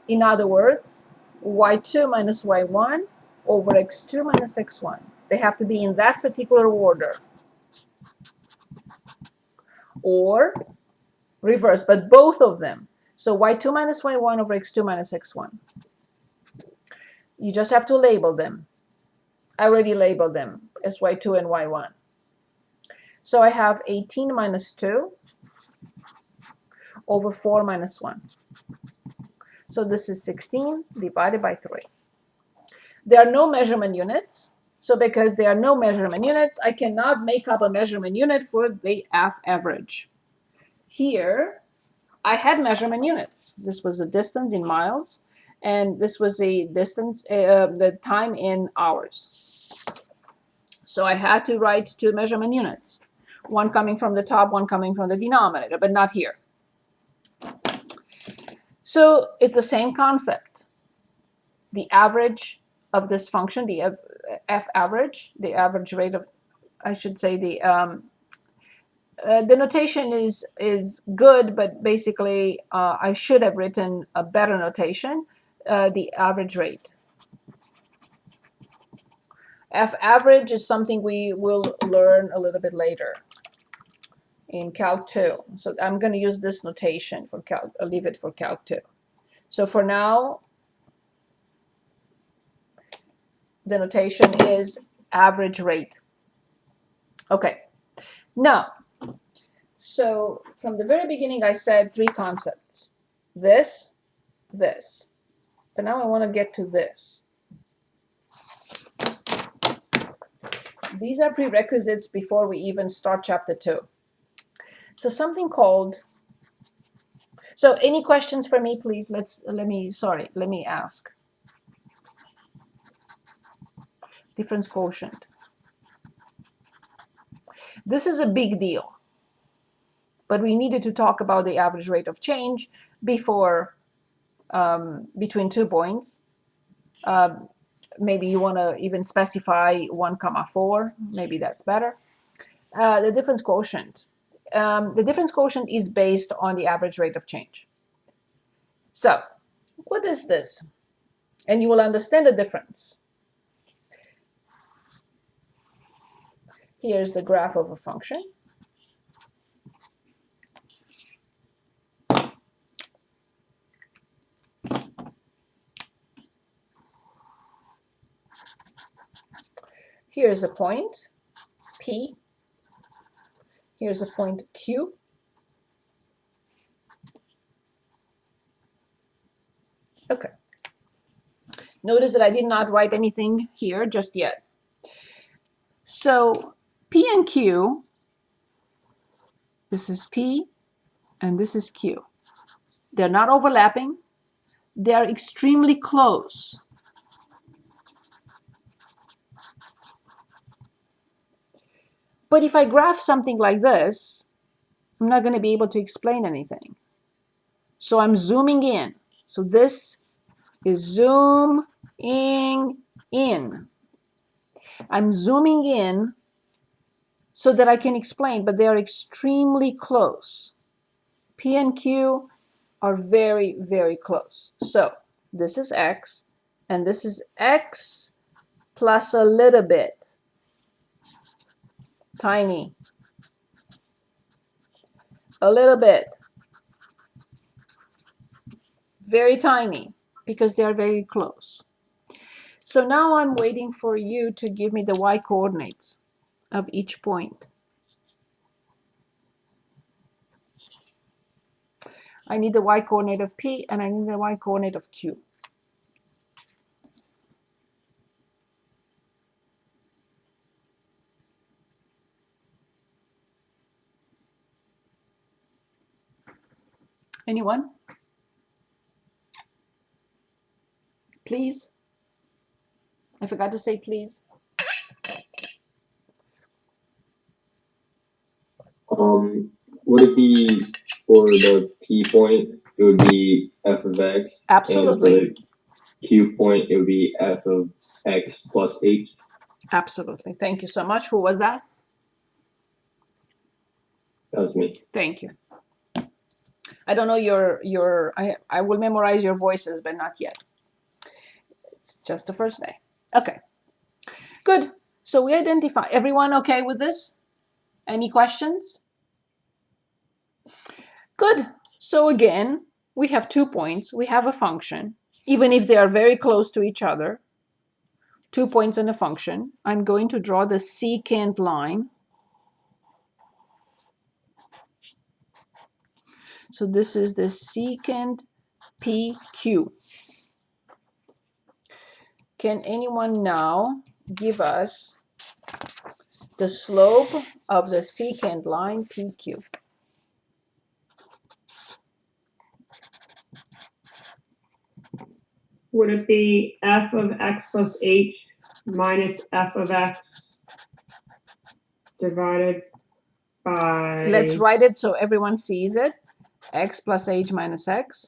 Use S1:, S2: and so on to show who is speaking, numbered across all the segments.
S1: In other words, y2 minus y1 over x2 minus x1. They have to be in that particular order. Or reverse, but both of them. So y2 minus y1 over x2 minus x1. You just have to label them. I already labeled them as y2 and y1. So I have 18 minus 2 over 4 minus 1. So this is 16 divided by 3. There are no measurement units. So because there are no measurement units, I cannot make up a measurement unit for the F average. Here, I had measurement units. This was the distance in miles, and this was the distance, the time in hours. So I had to write two measurement units, one coming from the top, one coming from the denominator, but not here. So it's the same concept. The average of this function, the F average, the average rate of, I should say, the notation is good, but basically I should have written a better notation, the average rate. F average is something we will learn a little bit later in Calc 2. So I'm going to use this notation for Calc, I'll leave it for Calc 2. So for now, the notation is average rate. Okay, now, so from the very beginning I said three concepts. This. But now I want to get to this. These are prerequisites before we even start chapter 2. So something called, so any questions for me, please? Let me ask. Difference quotient. This is a big deal, but we needed to talk about the average rate of change before, between 2 points. Maybe you want to even specify 1,4. Maybe that's better. The difference quotient. The difference quotient is based on the average rate of change. So, what is this? And you will understand the difference. Here's the graph of a function. Here's a point, P. Here's a point, Q. Okay. Notice that I did not write anything here just yet. So P and Q, this is P and this is Q. They're not overlapping. They're extremely close. But if I graph something like this, I'm not going to be able to explain anything. So I'm zooming in. So this is zooming in. I'm zooming in so that I can explain, but they are extremely close. P and Q are very, very close. So this is X, and this is X plus a little bit. Tiny. A little bit. Very tiny, because they are very close. So now I'm waiting for you to give me the y coordinates of each point. I need the y coordinate of P and I need the y coordinate of Q. Anyone? Please? I forgot to say please.
S2: Would it be for the P point, it would be f of x?
S1: Absolutely.
S2: And for the Q point, it would be f of x plus h?
S1: Absolutely. Thank you so much. Who was that?
S2: That was me.
S1: Thank you. I don't know I will memorize your voices, but not yet. It's just the first day. Okay, good. So we identify. Everyone okay with this? Any questions? Good. So again, we have 2 points. We have a function, even if they are very close to each other. 2 points in a function. I'm going to draw the secant line. So this is the secant PQ. Can anyone now give us the slope of the secant line PQ?
S3: Would it be f of x plus h minus f of x divided by...
S1: Let's write it so everyone sees it. X plus h minus x.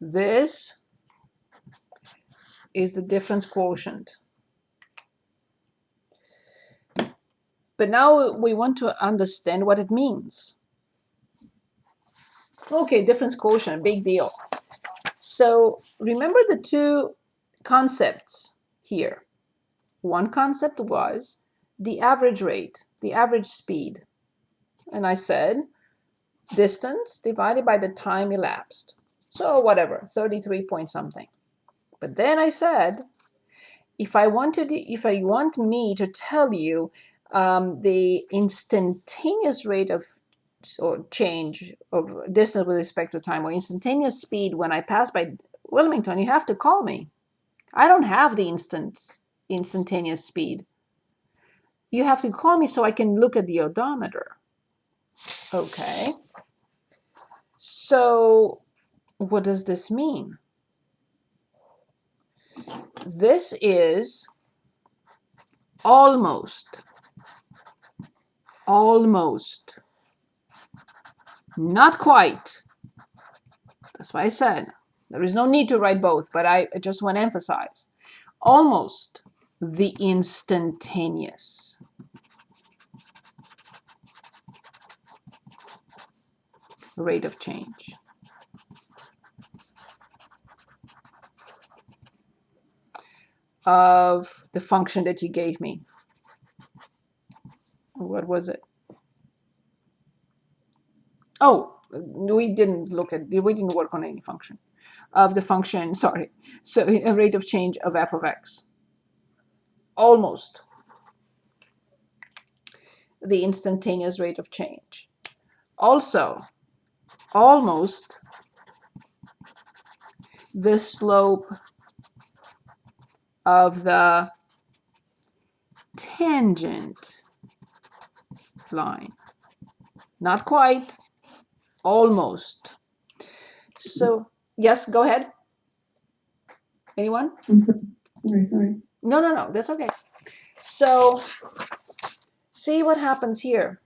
S1: This is the difference quotient. But now we want to understand what it means. Okay, difference quotient, big deal. So remember the 2 concepts here. One concept was the average rate, the average speed. And I said distance divided by the time elapsed. So whatever, 33 point something. But then I said, if I want me to tell you the instantaneous rate of or change of distance with respect to time, or instantaneous speed when I pass by Wilmington, you have to call me. I don't have the instantaneous speed. You have to call me so I can look at the odometer. Okay. So what does this mean? This is almost, not quite. That's why I said there is no need to write both, but I just want to emphasize almost the instantaneous rate of change. Of the function that you gave me. What was it? Oh, we didn't work on any function. Of the function, sorry. So a rate of change of f of x. Almost the instantaneous rate of change. Also, almost the slope of the tangent line. Not quite, almost. So, yes, go ahead. Anyone?
S3: I'm sorry.
S1: No, that's okay. So, see what happens here.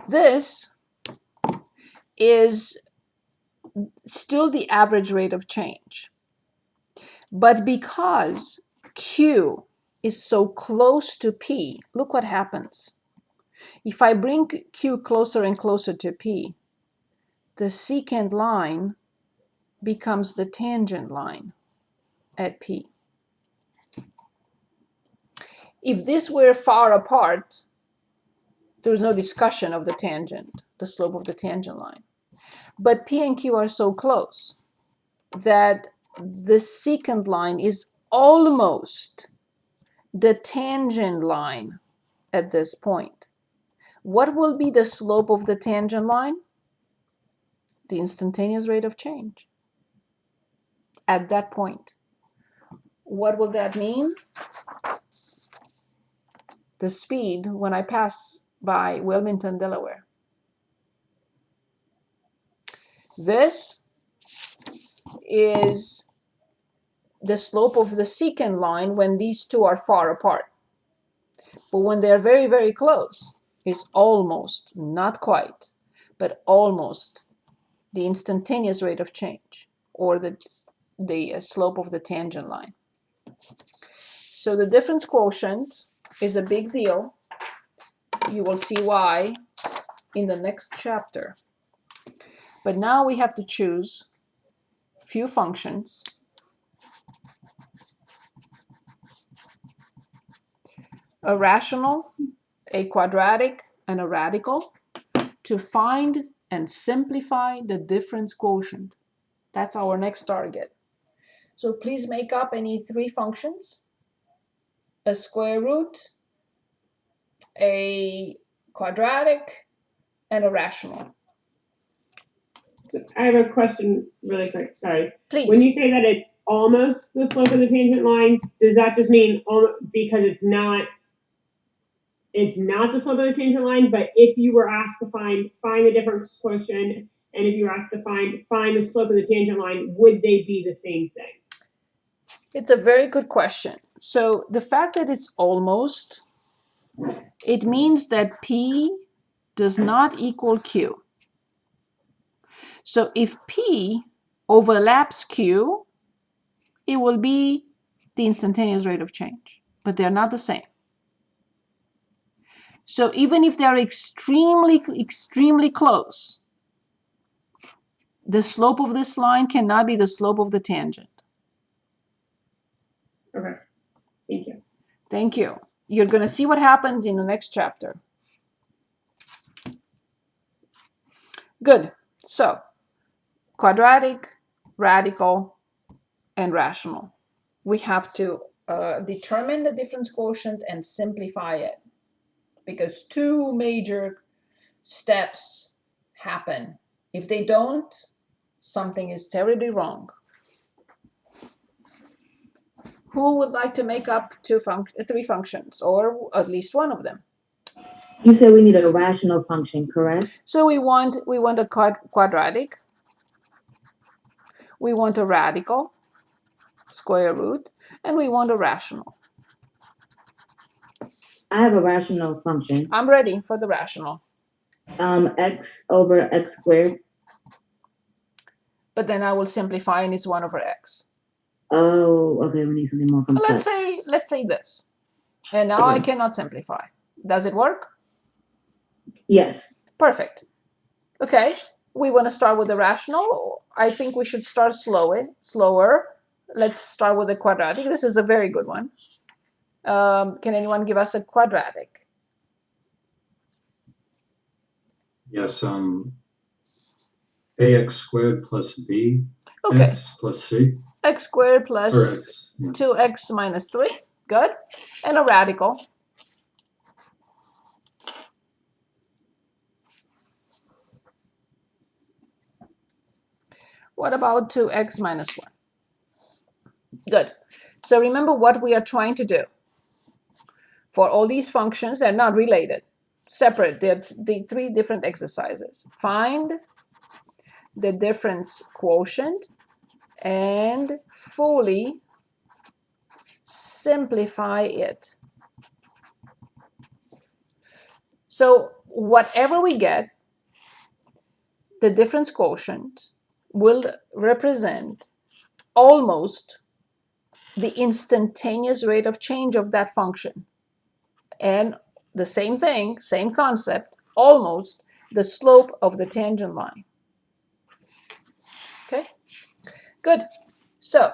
S1: This is still the average rate of change. But because Q is so close to P, look what happens. If I bring Q closer and closer to P, the secant line becomes the tangent line at P. If this were far apart, there's no discussion of the tangent, the slope of the tangent line. But P and Q are so close that the secant line is almost the tangent line at this point. What will be the slope of the tangent line? The instantaneous rate of change at that point. What will that mean? The speed when I pass by Wilmington, Delaware. This is the slope of the secant line when these two are far apart. But when they're very, very close, it's almost, not quite, but almost the instantaneous rate of change, or the slope of the tangent line. So the difference quotient is a big deal. You will see why in the next chapter. But now we have to choose a few functions. A rational, a quadratic, and a radical to find and simplify the difference quotient. That's our next target. So please make up any three functions: a square root, a quadratic, and a rational.
S3: So I have a question really quick, sorry.
S1: Please.
S3: When you say that it's almost the slope of the tangent line, does that just mean because it's not the slope of the tangent line, but if you were asked to find the difference quotient, and if you were asked to find the slope of the tangent line, would they be the same thing?
S1: It's a very good question. So the fact that it's almost, it means that P does not equal Q. So if P overlaps Q, it will be the instantaneous rate of change, but they're not the same. So even if they're extremely, extremely close, the slope of this line cannot be the slope of the tangent.
S3: Okay, thank you.
S1: Thank you. You're going to see what happens in the next chapter. Good. So, quadratic, radical, and rational. We have to determine the difference quotient and simplify it, because two major steps happen. If they don't, something is terribly wrong. Who would like to make up three functions, or at least one of them?
S4: You said we need a rational function, correct?
S1: So we want a quadratic, we want a radical, square root, and we want a rational.
S4: I have a rational function.
S1: I'm ready for the rational.
S4: X over x squared.
S1: But then I will simplify, and it's 1 over x.
S4: Oh, okay, we need something more complex.
S1: Let's say this. And now I cannot simplify. Does it work?
S4: Yes.
S1: Perfect. Okay, we want to start with the rational. I think we should start slower. Let's start with the quadratic. This is a very good one. Can anyone give us a quadratic?
S5: Yes, ax squared plus b,
S1: Okay.
S5: x plus c.
S1: X squared plus
S5: Or x, yeah.
S1: 2x minus 3. Good. And a radical. What about 2x minus 1? Good. So remember what we are trying to do. For all these functions, they're not related. Separate. They're the three different exercises. Find the difference quotient and fully simplify it. So whatever we get, the difference quotient will represent almost the instantaneous rate of change of that function. And the same thing, same concept, almost the slope of the tangent line. Okay, good. So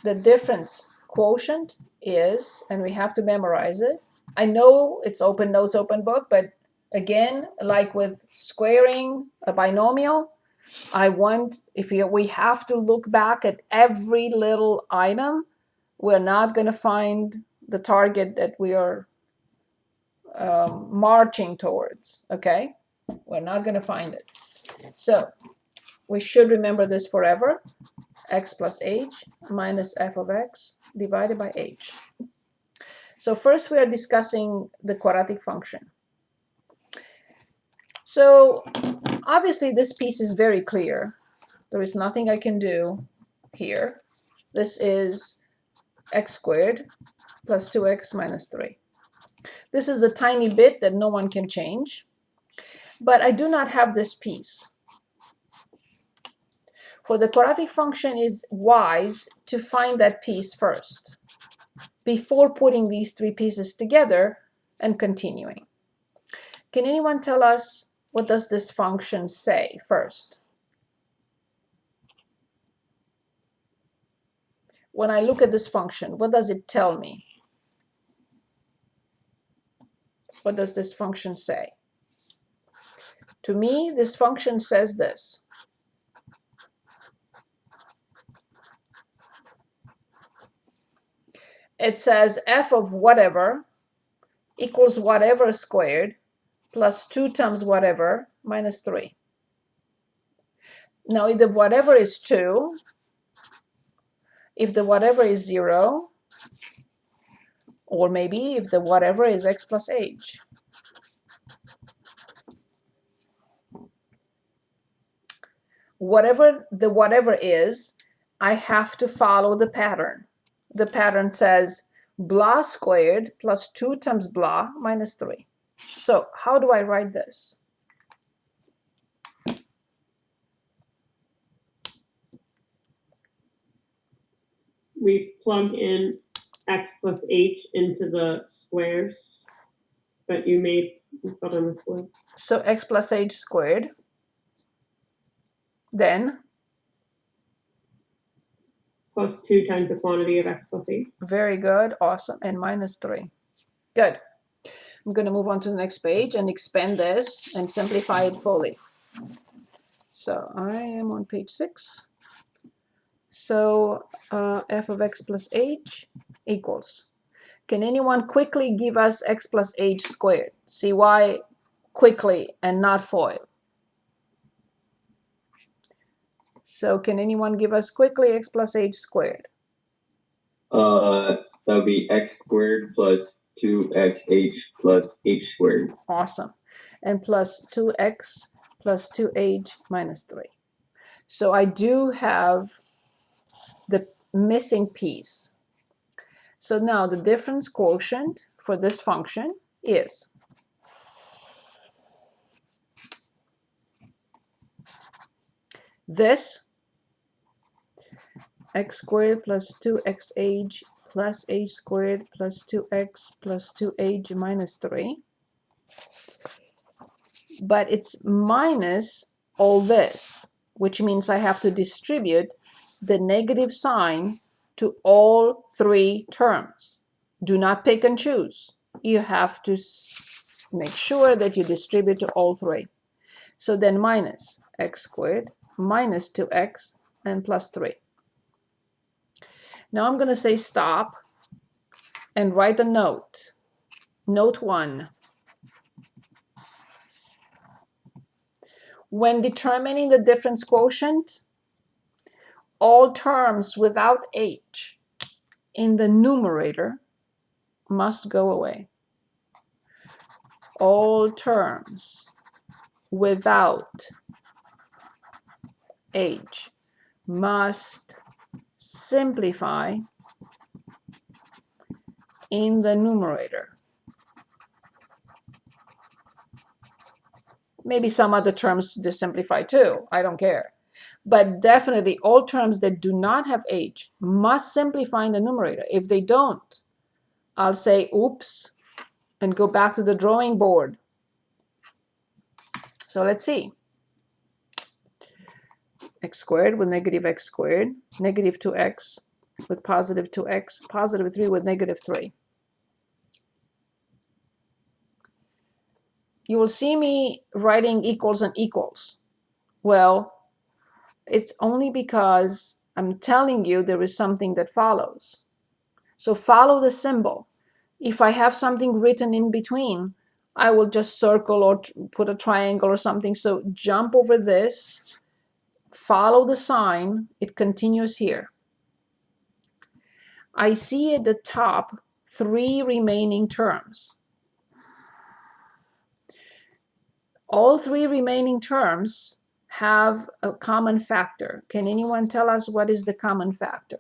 S1: the difference quotient is, and we have to memorize it. I know it's open notes, open book, but again, like with squaring a binomial, we have to look back at every little item. We're not going to find the target that we are marching towards, okay? We're not going to find it. So we should remember this forever. X plus h minus f of x divided by h. So first we are discussing the quadratic function. So obviously this piece is very clear. There is nothing I can do here. This is x squared plus 2x minus 3. This is the tiny bit that no one can change. But I do not have this piece. For the quadratic function, it's wise to find that piece first, before putting these three pieces together and continuing. Can anyone tell us what does this function say first? When I look at this function, what does it tell me? What does this function say? To me, this function says this. It says f of whatever equals whatever squared plus 2 times whatever minus 3. Now, if the whatever is 2, if the whatever is 0, or maybe if the whatever is x plus h. Whatever the whatever is, I have to follow the pattern. The pattern says blah squared plus 2 times blah minus 3. So how do I write this?
S3: We plug in x plus h into the squares that you made and fill in with wood.
S1: So x plus h squared. Then,
S3: Plus 2 times the quantity of x plus h.
S1: very good, awesome, and minus 3. Good. I'm going to move on to the next page and expand this and simplify it fully. So I am on page 6. So f of x plus h equals. Can anyone quickly give us x plus h squared? See why quickly and not FOIL? So can anyone give us quickly x plus h squared?
S2: That would be x squared plus 2xh plus h squared.
S1: Awesome. And plus 2x plus 2h minus 3. So I do have the missing piece. So now the difference quotient for this function is this x squared plus 2xh plus h squared plus 2x plus 2h minus 3. But it's minus all this, which means I have to distribute the negative sign to all three terms. Do not pick and choose. You have to make sure that you distribute to all three. So then minus x squared minus 2x and plus 3. Now I'm going to say stop and write a note. Note 1. When determining the difference quotient, all terms without h in the numerator must go away. All terms without h must simplify in the numerator. Maybe some other terms to simplify too, I don't care. But definitely all terms that do not have h must simplify in the numerator. If they don't, I'll say oops and go back to the drawing board. So let's see. X squared with negative x squared, negative 2x with positive 2x, positive 3 with negative 3. You will see me writing equals and equals. Well, it's only because I'm telling you there is something that follows. So follow the symbol. If I have something written in between, I will just circle or put a triangle or something. So jump over this, follow the sign, it continues here. I see at the top 3 remaining terms. All 3 remaining terms have a common factor. Can anyone tell us what is the common factor?